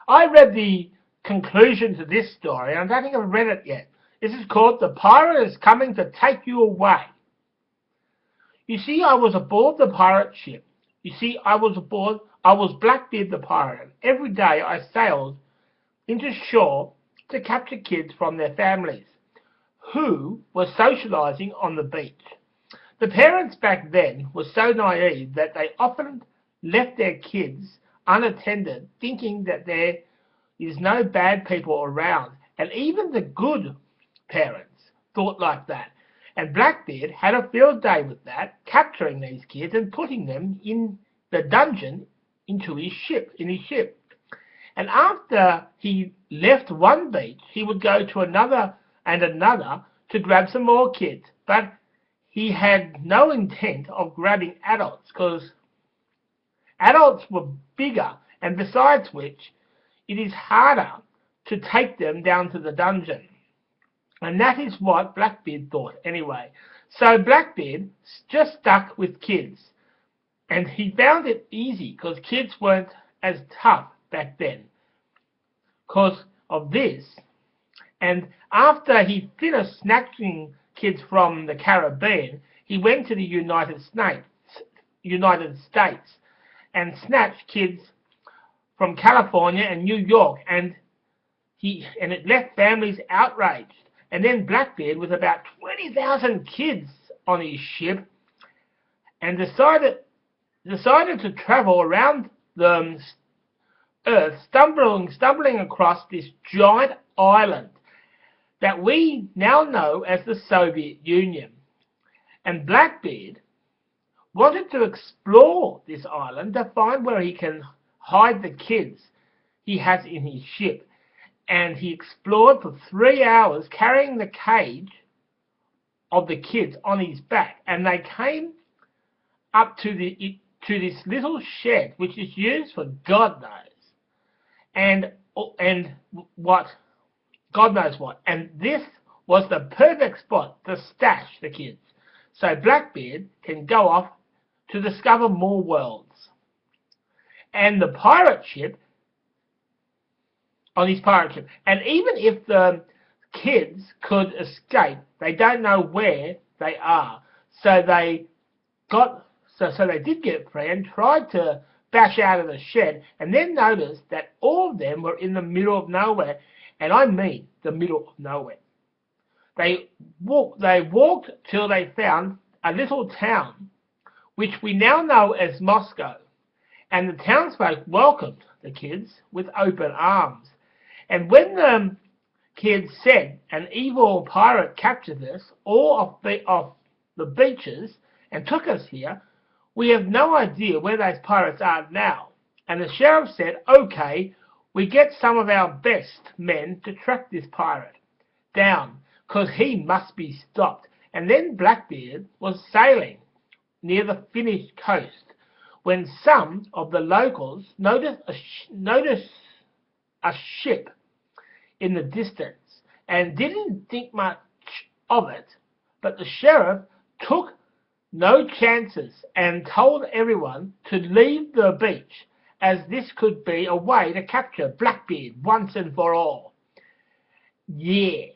I read the conclusion to this story, and I don't think I've read it yet. This is called "The Pirate is Coming to Take You Away." You see, I was aboard the pirate ship. I was Blackbeard the pirate, and every day I sailed into shore to capture kids from their families who were socializing on the beach. The parents back then were so naive that they often left their kids unattended, thinking that there is no bad people around, and even the good parents thought like that. And Blackbeard had a field day with that, capturing these kids and putting them in the dungeon in his ship. And after he left one beach, he would go to another and another to grab some more kids. But he had no intent of grabbing adults, because adults were bigger, and besides which, it is harder to take them down to the dungeon. And that is what Blackbeard thought anyway. So Blackbeard just stuck with kids. And he found it easy because kids weren't as tough back then because of this. And after he finished snatching kids from the Caribbean, he went to the United States and snatched kids from California and New York, and it left families outraged. And then Blackbeard, with about 20,000 kids on his ship, and decided to travel around the earth, stumbling across this giant island that we now know as the Soviet Union. And Blackbeard wanted to explore this island to find where he can hide the kids he has in his ship. And he explored for 3 hours, carrying the cage of the kids on his back. And they came up to this little shed, which is used for God knows, and what God knows what. And this was the perfect spot to stash the kids, so Blackbeard can go off to discover more worlds. And the pirate ship. On his pirate ship. And even if the kids could escape, they don't know where they are. So they did get free and tried to bash out of the shed, and then noticed that all of them were in the middle of nowhere, and I mean the middle of nowhere. They walked till they found a little town, which we now know as Moscow, and the townsfolk welcomed the kids with open arms. And when the kids said, "An evil pirate captured us all off the beaches and took us here, we have no idea where those pirates are now." And the sheriff said, "Okay, we get some of our best men to track this pirate down, because he must be stopped." And then Blackbeard was sailing near the Finnish coast when some of the locals noticed a ship in the distance and didn't think much of it, but the sheriff took no chances and told everyone to leave the beach, as this could be a way to capture Blackbeard once and for all. Yeah,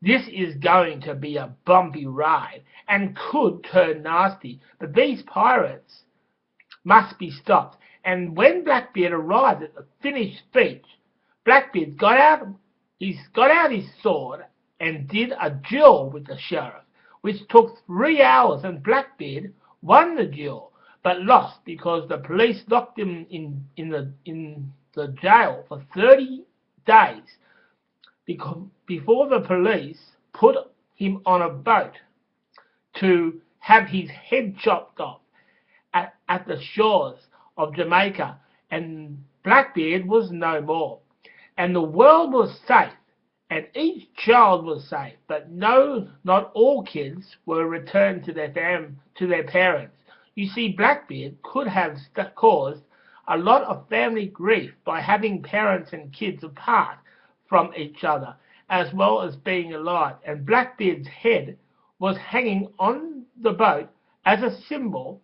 this is going to be a bumpy ride and could turn nasty, but these pirates must be stopped. And when Blackbeard arrived at the Finnish beach, Blackbeard got out his sword and did a duel with the sheriff, which took 3 hours, and Blackbeard won the duel, but lost because the police locked him in the jail for 30 days before the police put him on a boat to have his head chopped off at the shores of Jamaica, and Blackbeard was no more. And the world was safe, and each child was safe, but no, not all kids were returned to their parents. You see, Blackbeard could have caused a lot of family grief by having parents and kids apart from each other, as well as being alive. And Blackbeard's head was hanging on the boat as a symbol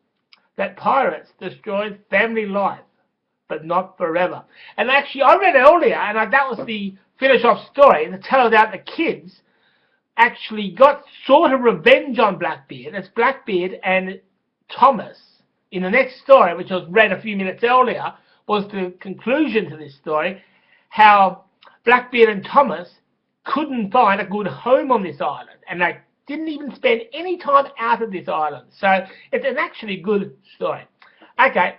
that pirates destroyed family life but not forever. And actually, I read earlier, and that was the finish-off story, to tell about the kids actually got sort of revenge on Blackbeard. It's Blackbeard and Thomas, in the next story, which was read a few minutes earlier, was the conclusion to this story, how Blackbeard and Thomas couldn't find a good home on this island, and they didn't even spend any time out of this island. So it's an actually good story. Okay,